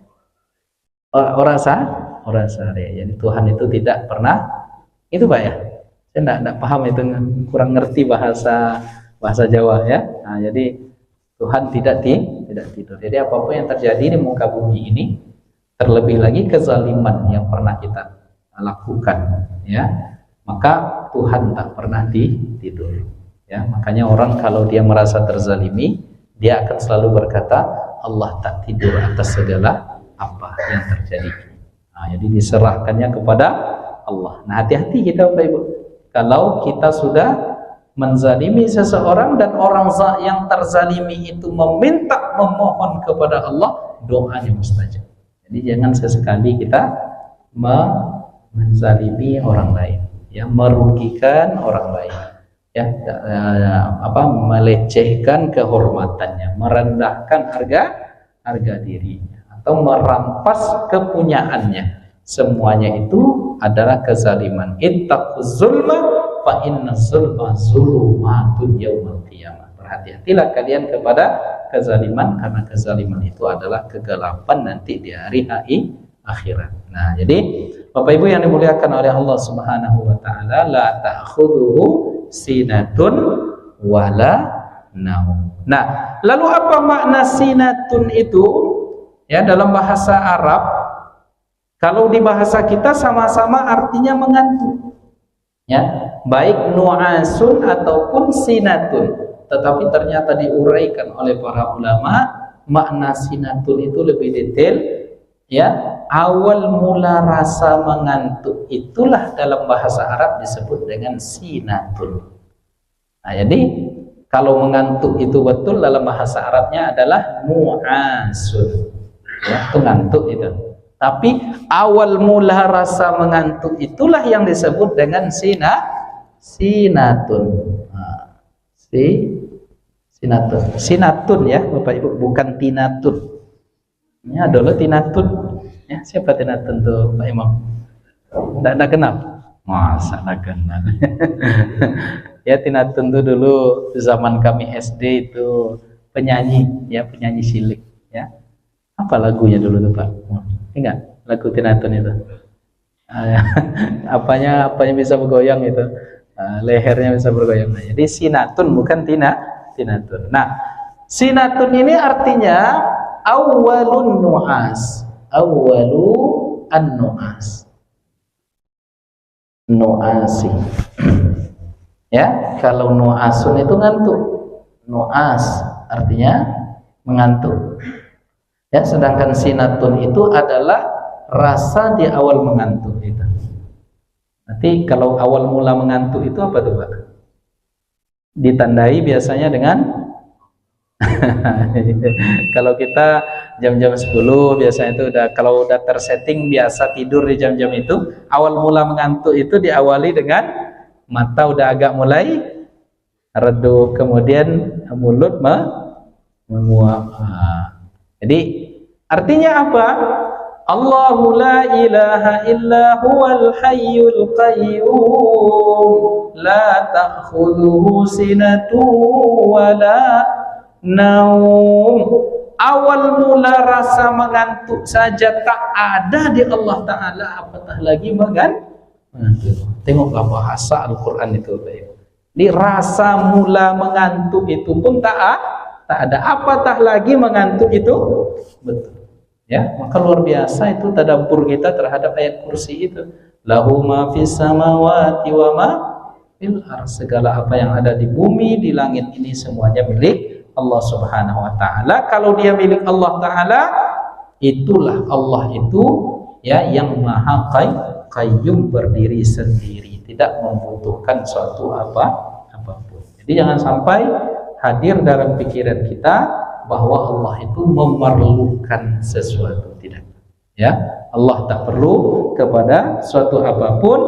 Orang sare. Jadi Tuhan itu tidak pernah itu Pak ya. Saya tidak paham itu, kurang ngerti bahasa Jawa ya. Nah, jadi Tuhan tidak tidur. Jadi apapun yang terjadi di muka bumi ini, terlebih lagi kezaliman yang pernah kita lakukan ya, maka Tuhan tak pernah tidur. Ya, makanya orang kalau dia merasa terzalimi, dia akan selalu berkata Allah tak tidur atas segala apa yang terjadi. Nah, jadi diserahkannya kepada Allah. Nah, hati-hati kita Bapak Ibu. Kalau kita sudah menzalimi seseorang dan orang yang terzalimi itu memohon kepada Allah, doanya mustajab. Jadi jangan sesekali kita menzalimi orang lain, ya, merugikan orang lain. Ya, melecehkan kehormatannya, merendahkan harga dirinya, atau merampas kepunyaannya. Semuanya itu adalah kezaliman. Ittaquz zulma fa inna zulma zulumatun yaumal qiyamah. Berhati-hatilah kalian kepada kezaliman, karena kezaliman itu adalah kegelapan nanti di hari akhirat. Nah, jadi Bapak Ibu yang dimuliakan oleh Allah Subhanahu wa taala, la ta'khudhuhu sinatun wala naum. Nah, lalu apa makna sinatun itu? Ya, dalam bahasa Arab, kalau di bahasa kita sama-sama artinya mengantuk. Ya, baik nu'asun ataupun sinatun. Tetapi ternyata diuraikan oleh para ulama, makna sinatun itu lebih detail. Ya, awal mula rasa mengantuk itulah dalam bahasa Arab disebut dengan sinatun. Nah, jadi kalau mengantuk itu betul dalam bahasa Arabnya adalah mu'asun. Ya, itu ngantuk itu. Tapi awal mula rasa mengantuk itulah yang disebut dengan sinatun. Nah, sinatun ya Bapak Ibu, bukan tinatun. Ini adalah tinatun. Ya, siapa tinatun tuh Pak Imam? Tidak kenal? Masa tidak kenal? Ya, tinatun tuh dulu zaman kami SD itu penyanyi, ya, penyanyi cilik. Ya, apa lagunya dulu tuh Pak? Ingat lagu tinatun itu? Apanya bisa bergoyang itu? Lehernya bisa bergoyang. Nah, jadi sinatun bukan tinatun. Nah, sinatun ini artinya awwalun nu'as, awwalu an-nu'as, nu'asi. Ya, kalau nu'asun itu ngantuk, nu'as artinya mengantuk. Ya, sedangkan sinatun itu adalah rasa di awal mengantuk itu. Nanti kalau awal mula mengantuk itu apa tuh Pak? Ditandai biasanya dengan kalau kita jam-jam 10 biasanya itu kalau udah tersetting biasa tidur di jam-jam itu, awal mula mengantuk itu diawali dengan mata udah agak mulai redup, kemudian mulut menguap. Jadi artinya apa? Allahu la ilaha illa huwal hayyul qayyum la ta'khudhuhu sinatun wala naum. Awal mula rasa mengantuk saja tak ada di Allah Ta'ala, apatah lagi mengantuk. Tengoklah bahasa Al-Quran itu. Di rasa mula mengantuk itu pun tak ada. Apatah lagi mengantuk itu betul. Ya, maka luar biasa itu tadabbur kita terhadap ayat kursi itu. Lahu ma fis samawati wa ma fil ardh. Segala apa yang ada di bumi, di langit ini semuanya milik Allah Subhanahu wa taala. Kalau dia milik Allah taala, itulah Allah itu ya yang maha qayyum, berdiri sendiri, tidak membutuhkan suatu apapun. Jadi jangan sampai hadir dalam pikiran kita bahwa Allah itu memerlukan sesuatu, tidak. Ya, Allah tak perlu kepada suatu apapun.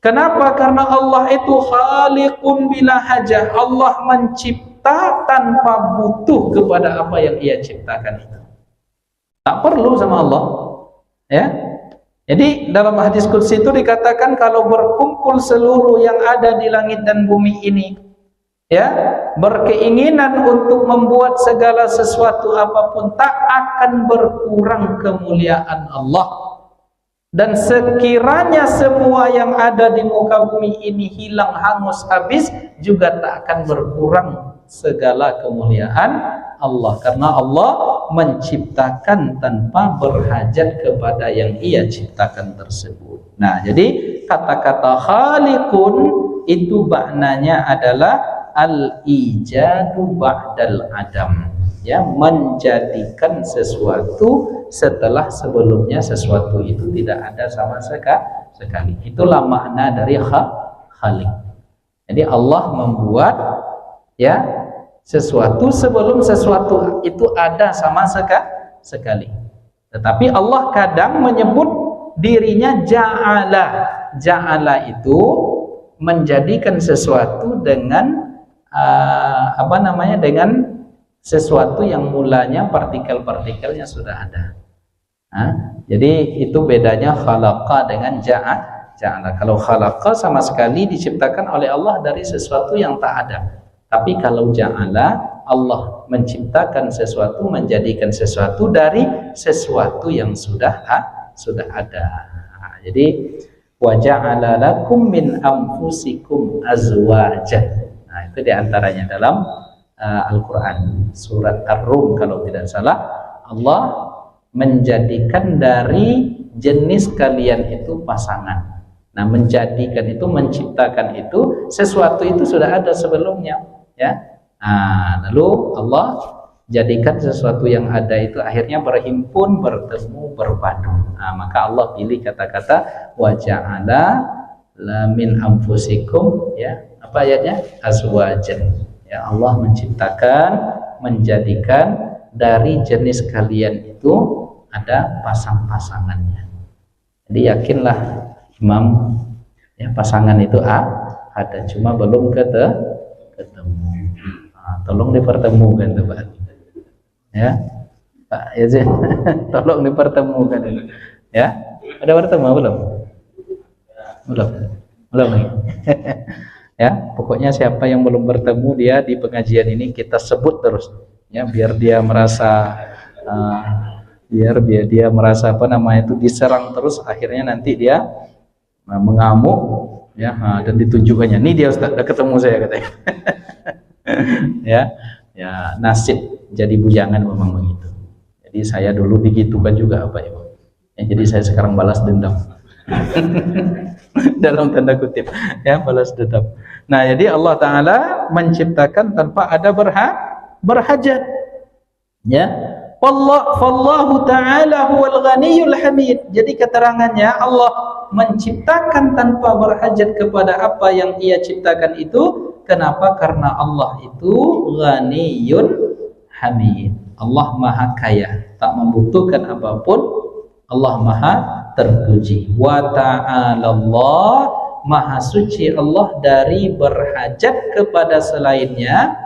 Kenapa? Karena Allah itu khaliqun bila hajah. Allah mencipta tanpa butuh kepada apa yang Ia ciptakan itu. Tak perlu sama Allah. Ya. Jadi dalam hadis qudsi itu dikatakan kalau berkumpul seluruh yang ada di langit dan bumi ini, ya, berkeinginan untuk membuat segala sesuatu apapun, tak akan berkurang kemuliaan Allah. Dan sekiranya semua yang ada di muka bumi ini hilang, hangus, habis, juga tak akan berkurang segala kemuliaan Allah, karena Allah menciptakan tanpa berhajat kepada yang Ia ciptakan tersebut. Nah, jadi kata-kata khaliqun itu maknanya adalah al-ijadu ba'dal adam, ya, menjadikan sesuatu setelah sebelumnya sesuatu itu tidak ada sama sekali. Itulah makna dari khaliq. Jadi Allah membuat, ya, sesuatu sebelum sesuatu itu ada sama sekali. Tetapi Allah kadang menyebut dirinya ja'ala. Ja'ala itu menjadikan sesuatu dengan dengan sesuatu yang mulanya partikel-partikelnya sudah ada. Jadi itu bedanya khalaqa dengan ja'ala. Kalau khalaqa sama sekali diciptakan oleh Allah dari sesuatu yang tak ada. Tapi kalau ja'ala, Allah menciptakan sesuatu, menjadikan sesuatu dari sesuatu yang sudah ada. Jadi wa ja'ala lakum min anfusikum azwajan. Nah, itu diantaranya dalam Al-Quran surat Ar-Rum kalau tidak salah. Allah menjadikan dari jenis kalian itu pasangan. Nah, menjadikan itu, menciptakan itu, sesuatu itu sudah ada sebelumnya, ya. Lalu Allah jadikan sesuatu yang ada itu akhirnya berhimpun, bertemu, berpadu. Maka Allah pilih kata-kata wa ja'ala min anfusikum, ya. Apa ayatnya? Azwajan. Ya, Allah menciptakan, menjadikan dari jenis kalian itu ada pasang-pasangannya. Jadi yakinlah Imam, ya, pasangan itu ada, cuma belum ketemu. Tolong dipertemukan tuh Pak. Ya, Pak Yazid, tolong dipertemukan dulu. Ya, ada bertemu belum? Belum. Ya, pokoknya siapa yang belum bertemu, dia di pengajian ini kita sebut terus, ya, biar dia merasa dia merasa diserang terus, akhirnya nanti dia mengamuk, ya, dan ditunjukkannya, nih dia Ustaz, udah ketemu saya katanya. ya nasib jadi bujangan memang begitu. Jadi saya dulu digitukan juga apa ya, jadi saya sekarang balas dendam. Dalam tanda kutip, ya, balas dendam. Nah, jadi Allah Ta'ala menciptakan tanpa ada berhajat, ya. Fallahu Ta'ala huwal ghaniyul hamid. Jadi keterangannya Allah menciptakan tanpa berhajat kepada apa yang Ia ciptakan itu. Kenapa? Karena Allah itu ghaniyun hamid. Allah maha kaya, tak membutuhkan apapun. Allah maha terpuji. Wa ta'ala Allah, maha suci Allah dari berhajat kepada selainnya.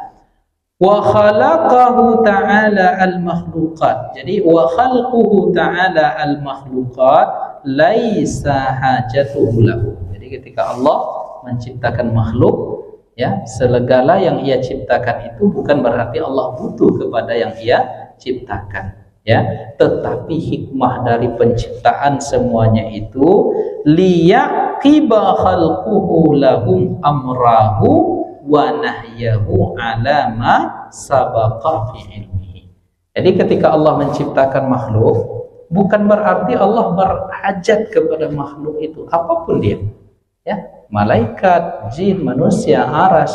Wa khalaqahu ta'ala al-makhluqat. Jadi wa khalquhu ta'ala al-makhluqat laisa hajatuhu lahu. Jadi ketika Allah menciptakan makhluk, ya, segala yang Ia ciptakan itu bukan berarti Allah butuh kepada yang Ia ciptakan, ya, tetapi hikmah dari penciptaan semuanya itu liyaqiba khalquhu lahum amrahu wa nahyahu ala ma sabaqa fi ilmihi. Jadi ketika Allah menciptakan makhluk, bukan berarti Allah berhajat kepada makhluk itu apapun dia, ya, malaikat, jin, manusia, aras.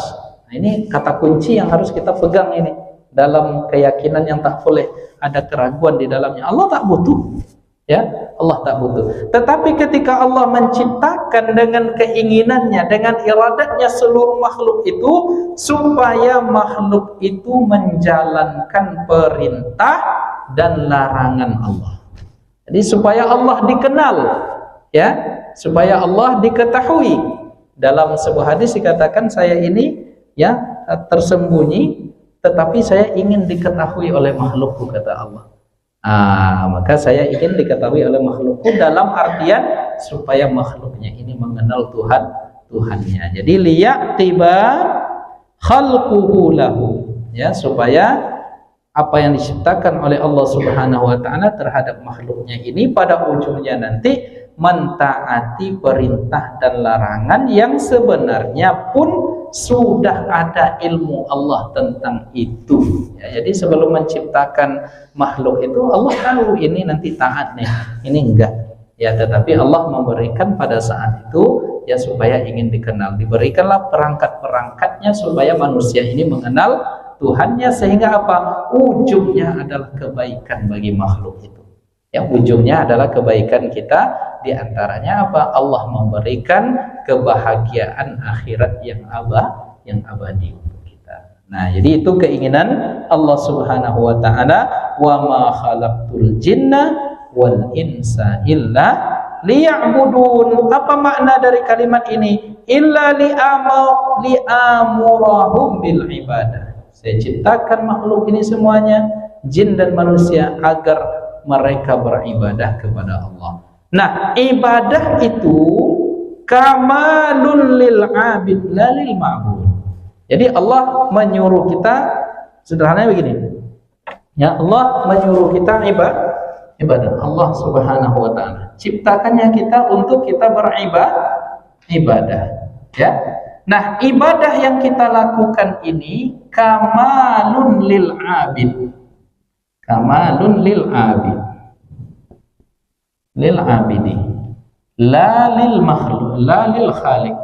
Nah, ini kata kunci yang harus kita pegang ini dalam keyakinan yang tak boleh ada keraguan di dalamnya. Allah tak butuh, ya, Allah tak butuh. Tetapi ketika Allah menciptakan dengan keinginannya, dengan iradatnya seluruh makhluk itu, supaya makhluk itu menjalankan perintah dan larangan Allah. Jadi supaya Allah dikenal, ya, supaya Allah diketahui. Dalam sebuah hadis dikatakan, saya ini, ya, tersembunyi, tetapi saya ingin diketahui oleh makhlukku, kata Allah. Maka saya ingin diketahui oleh makhlukku dalam artian supaya makhluknya ini mengenal Tuhannya. Jadi liya'tiba khalquhu lahu, ya, supaya apa yang diciptakan oleh Allah Subhanahu wa taala terhadap makhluknya ini pada ujungnya nanti mentaati perintah dan larangan yang sebenarnya pun sudah ada ilmu Allah tentang itu. Ya, jadi sebelum menciptakan makhluk itu Allah tahu ini nanti taat nih, ini enggak. Ya, tetapi Allah memberikan pada saat itu, ya, supaya ingin dikenal. Diberikanlah perangkat-perangkatnya supaya manusia ini mengenal Tuhannya, sehingga apa? Ujungnya adalah kebaikan bagi makhluk itu. Ya, ujungnya adalah kebaikan kita, di antaranya apa? Allah memberikan kebahagiaan akhirat yang abadi untuk kita. Nah, jadi itu keinginan Allah Subhanahu wa taala, wa ma khalaqtul jinna wal insa illa liya'budun. Apa makna dari kalimat ini? Illa li'amurahum bil ibadah. Saya ciptakan makhluk ini semuanya, jin dan manusia, agar mereka beribadah kepada Allah. Nah, ibadah itu kamalun lil abid la lil ma'bud. Jadi Allah menyuruh kita, sederhananya begini, ya, Allah menyuruh kita ibadah Allah Subhanahu wa taala. Ciptakannya kita untuk kita beribadah, ya. Nah, ibadah yang kita lakukan ini kamalun lil abid. Kamalun lil abid. Lil abidi. La lil makhluk, la lil khaliq.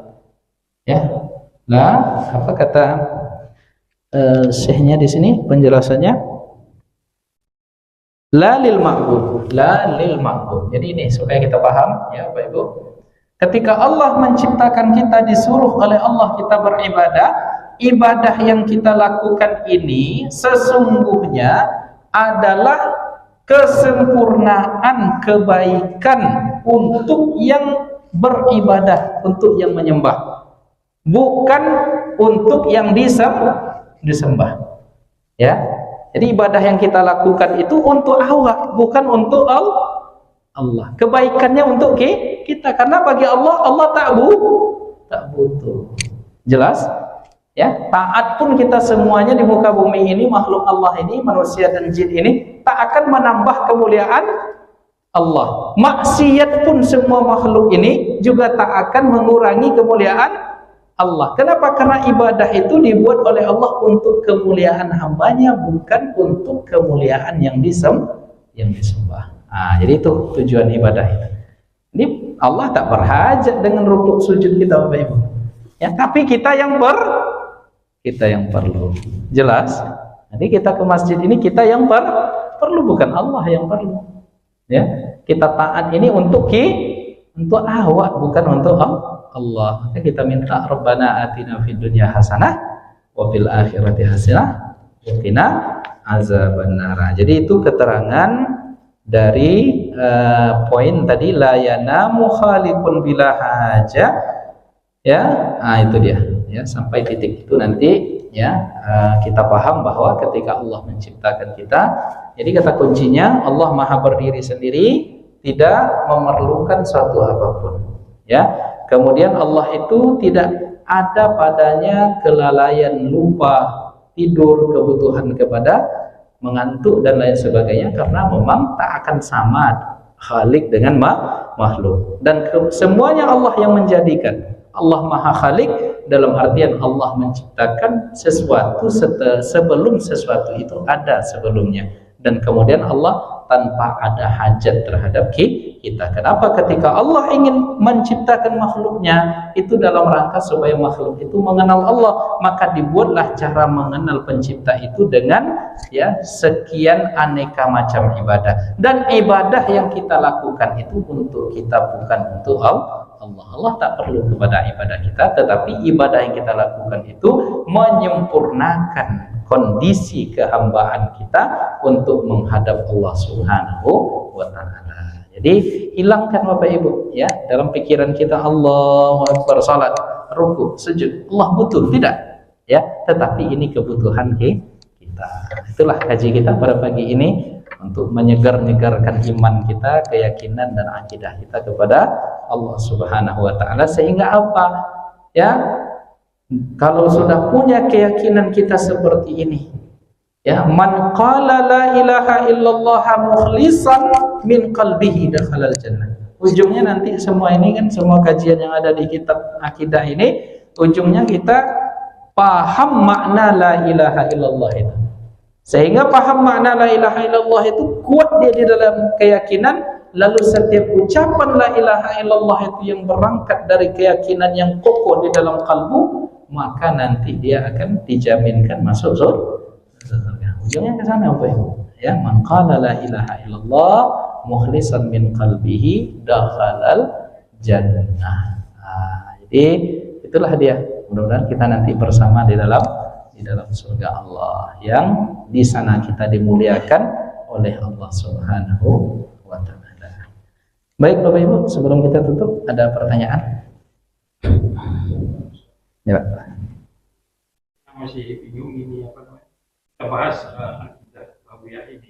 Ya. La, apa kata syekhnya di sini penjelasannya? La lil ma'bud, la lil ma'bud. Jadi ini supaya kita paham, ya Bapak Ibu. Ketika Allah menciptakan kita, disuruh oleh Allah kita beribadah, ibadah yang kita lakukan ini sesungguhnya adalah kesempurnaan kebaikan untuk yang beribadah, untuk yang menyembah, bukan untuk yang disembah. Ya, jadi ibadah yang kita lakukan itu untuk Allah, bukan untuk Allah. Kebaikannya untuk kita, karena bagi Allah tak butuh. Jelas? Ya, taat pun kita semuanya di muka bumi ini, makhluk Allah ini, manusia dan jin ini, tak akan menambah kemuliaan Allah. Maksiat pun semua makhluk ini juga tak akan mengurangi kemuliaan Allah. Kenapa? Karena ibadah itu dibuat oleh Allah untuk kemuliaan hambanya, bukan untuk kemuliaan yang disembah. Jadi itu tujuan ibadah itu. Ini Allah tak berhajat dengan rukuk sujud kita, Bapak Ibu. Ya, tapi kita yang perlu. Jelas? Jadi kita ke masjid ini kita yang perlu, bukan Allah yang perlu. Ya, kita taat ini untuk awak, bukan untuk Allah. Maka kita minta Rabbana atina fid dunya hasanah wa fil akhirati hasanah wa qina azabannar. Jadi itu keterangan dari poin tadi, la yanamu khaliqun bila haja, ya. Itu dia, ya, sampai titik itu nanti, ya, kita paham bahwa ketika Allah menciptakan kita, jadi kata kuncinya Allah Maha berdiri sendiri, tidak memerlukan suatu apapun, ya. Kemudian Allah itu tidak ada padanya kelalaian, lupa, tidur, kebutuhan kepada mengantuk dan lain sebagainya, karena memang tak akan sama Khalik dengan makhluk. Dan semuanya Allah yang menjadikan. Allah Maha Khalik dalam artian Allah menciptakan sesuatu sebelum sesuatu itu ada sebelumnya. Dan kemudian Allah tanpa ada hajat terhadap kita. Kenapa? Ketika Allah ingin menciptakan makhluknya, itu dalam rangka supaya makhluk itu mengenal Allah, maka dibuatlah cara mengenal pencipta itu dengan sekian aneka macam ibadah. Dan ibadah yang kita lakukan itu untuk kita, bukan untuk Allah. Allah tak perlu kepada ibadah kita, tetapi ibadah yang kita lakukan itu menyempurnakan kondisi kehambaan kita untuk menghadap Allah Subhanahu wa Ta'ala. Jadi hilangkan Bapak Ibu dalam pikiran kita Allahu Akbar, salat, rukuk, sujud, Allah butuh, tidak tetapi ini kebutuhan kita. Itulah kaji kita pada pagi ini untuk menyegar-nyegarkan iman kita, keyakinan dan akidah kita kepada Allah Subhanahu wa Ta'ala, sehingga apa? Kalau sudah punya keyakinan kita seperti ini, man qala la ilaha illallah mukhlishan min qalbihi dakhalal jannah. Ujungnya nanti semua ini kan, semua kajian yang ada di kitab akidah ini, ujungnya kita paham makna la ilaha illallah itu. Sehingga paham makna la ilaha illallah itu kuat dia di dalam keyakinan, lalu setiap ucapan la ilaha illallah itu yang berangkat dari keyakinan yang kokoh di dalam kalbu, maka nanti dia akan dijaminkan masuk surga. Ujungnya ke sana apa ya? Man qala la ilaha illallah mukhlishan min qalbihi dakhalal jannah. Jadi itulah dia. Mudah-mudahan kita nanti bersama di dalam surga Allah, yang di sana kita dimuliakan oleh Allah Subhanahu wa Ta'ala. Baik Bapak Ibu, sebelum kita tutup ada pertanyaan? Ya Pak. Masih bingung ini apa namanya? Kita bahas akidah Wahhabiyah ini.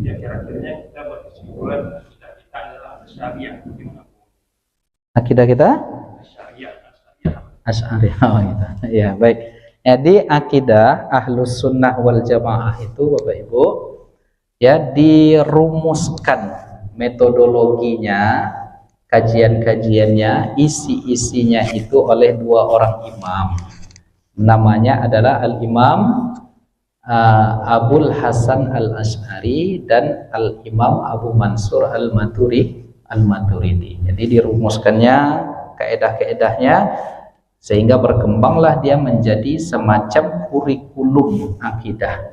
Ya kira-kira kita berkesimpulan akidah kita adalah Asy'ariyah. Akidah kita? Asy'ariyah. Gitu. Ya, baik. Jadi akidah Ahlus Sunnah wal Jamaah itu Bapak Ibu dirumuskan metodologinya, kajian-kajiannya, isi-isinya itu oleh dua orang imam. Namanya adalah Al-Imam Abul Hasan Al-Asy'ari dan Al-Imam Abu Mansur Al-Maturidi. Jadi dirumuskannya kaedah-kaedahnya sehingga berkembanglah dia menjadi semacam kurikulum akidah.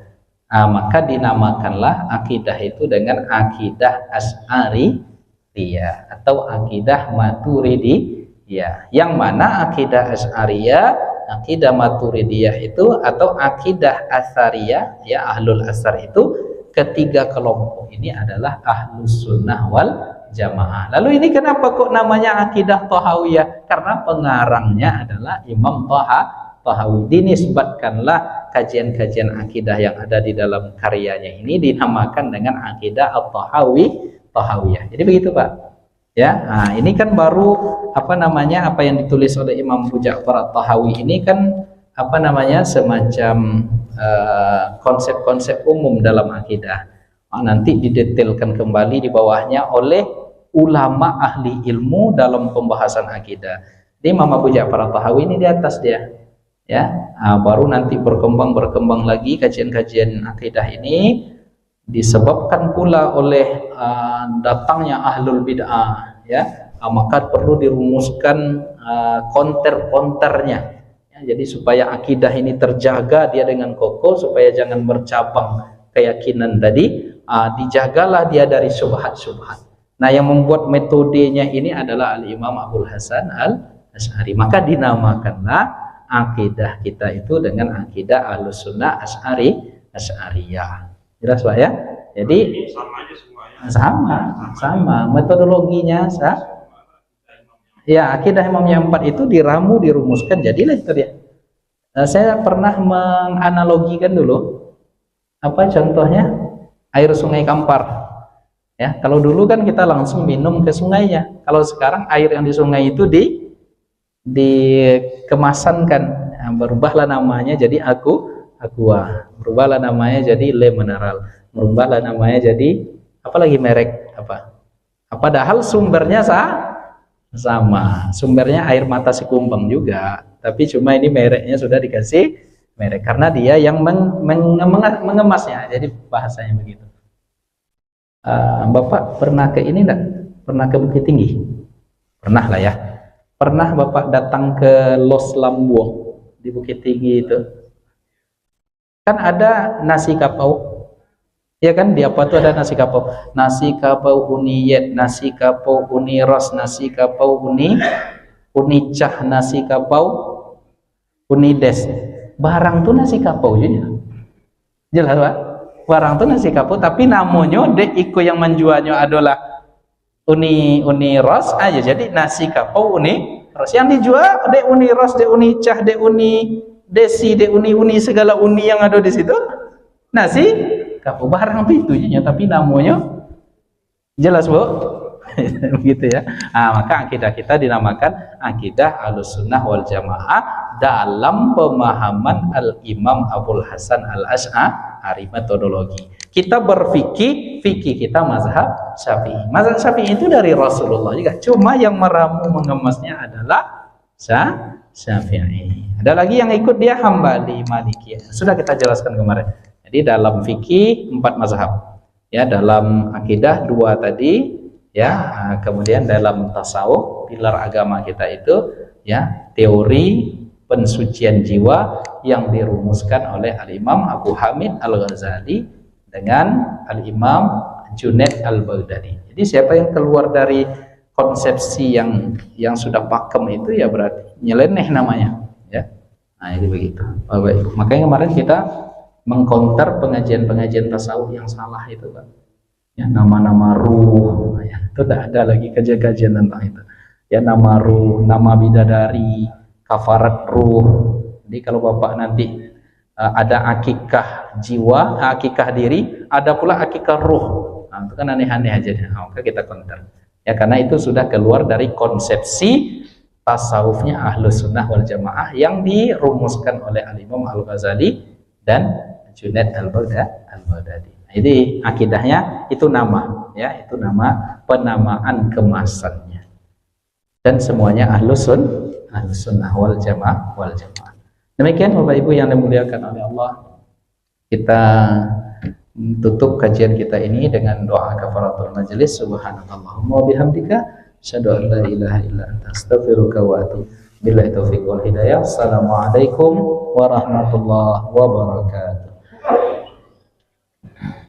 Maka dinamakanlah akidah itu dengan akidah Asy'ariyah atau akidah Maturidiyah. Yang mana akidah Asy'ariyah, akidah Maturidiyah itu atau akidah Asariyah, Ahlul Asar itu, ketiga kelompok ini adalah Ahlus Sunnah wal Jamaah. Lalu ini kenapa kok namanya akidah Thahawiyah? Karena pengarangnya adalah Imam Thahawi. Dinisbatkanlah kajian-kajian akidah yang ada di dalam karyanya ini dinamakan dengan akidah Thahawiyah. Jadi begitu Pak. Ini kan baru apa yang ditulis oleh Imam Abu Ja'far At-Tahawi ini kan semacam konsep-konsep umum dalam akidah. Nanti didetailkan kembali di bawahnya oleh ulama ahli ilmu dalam pembahasan akidah. Di Imam Abu Ja'far At-Tahawi ini di atas dia, baru nanti berkembang lagi kajian-kajian akidah ini, disebabkan pula oleh datangnya ahlul bid'ah, maka perlu dirumuskan konter-konternya. Jadi supaya akidah ini terjaga dia dengan kokoh, supaya jangan bercabang keyakinan tadi, dijagalah dia dari syubhat-syubhat. Nah, yang membuat metodenya ini adalah Al-Imam Abul Hasan Al-Asy'ari. Maka dinamakanlah akidah kita itu dengan akidah Ahlus Sunnah Asy'ariyah. Jelas Pak ya? Jadi sama aja semuanya. Sama metodologinya akidah Imam yang 4 itu dirumuskan jadilah itu dia. Saya pernah menganalogikan dulu, contohnya air sungai Kampar. Kalau dulu kan kita langsung minum ke sungainya. Kalau sekarang air yang di sungai itu dikemasankan, berubahlah namanya jadi aqua, berubahlah namanya jadi le mineral. merubahlah namanya jadi apalagi merek apa. Padahal sumbernya sama, sumbernya air mata si kumbang juga, tapi cuma ini mereknya sudah dikasih merek karena dia yang mengemasnya, jadi bahasanya begitu. Bapak pernah ke ini enggak? Pernah ke Bukit Tinggi? Pernah lah ya. Pernah Bapak datang ke Los Lambuong di Bukit Tinggi itu? Kan ada nasi kapau. Ya kan, di apa tuh ada nasi kapau uni yet, nasi kapau uni ros, nasi kapau uni cah, nasi kapau uni des. Barang tuh nasi kapau juga. Jelas Pak? Barang tuh nasi kapau, tapi namanya dek iko yang menjualnya adalah uni ros aja. Jadi nasi kapau uni ros. Yang dijual dek uni ros, dek uni cah, dek uni desi, dek uni segala uni yang ada di situ. Nasi kapau barang itu ya, tapi namanya jelas Bu. Begitu ya. Maka akidah kita dinamakan akidah Ahlussunnah wal Jamaah dalam pemahaman Al-Imam Abul Hasan Al-Asy'ari metodologi. Kita berfikih, fikih kita mazhab Syafi'i. Mazhab Syafi'i itu dari Rasulullah juga. Cuma yang meramu mengemasnya adalah Syafi'i. Ada lagi yang ikut dia Hambali, Maliki. Sudah kita jelaskan kemarin. Jadi dalam fikih 4 mazhab, ya, dalam akidah 2 tadi, ya, kemudian dalam tasawuf pilar agama kita itu, ya, teori pensucian jiwa yang dirumuskan oleh Al-Imam Abu Hamid Al-Ghazali dengan Al-Imam Junaid Al-Baghdadi. Jadi siapa yang keluar dari konsepsi yang sudah pakem itu ya berarti nyeleneh namanya, ya. Jadi begitu. Makanya kemarin kita mengcounter pengajian-pengajian tasawuf yang salah itu Pak. Ya, nama-nama ruh, ya, itu tidak ada lagi kajian-kajian tentang itu. Ya, nama ruh, nama bidadari, kafarat ruh. Jadi kalau Bapak nanti ada akikah jiwa, akikah diri, ada pula akikah ruh. Itu kan aneh-aneh aja. Maka kita counter. Ya, karena itu sudah keluar dari konsepsi tasawufnya Ahlussunnah wal Jamaah yang dirumuskan oleh Al-Imam Al-Ghazali dan Junaid Al-Baghdadi. Jadi akidahnya itu nama, ya, itu nama penamaan kemasannya. Dan semuanya Ahlussunnah wal Jamaah. Demikian Bapak Ibu yang dimuliakan oleh Allah. Kita tutup kajian kita ini dengan doa kafaratul majelis. Subhanakallahumma wa bihamdika asyhadu an la ilaha illa anta astaghfiruka wa atubu ilaik. Billahi taufiq wal hidayah. Assalamualaikum warahmatullahi wabarakatuh.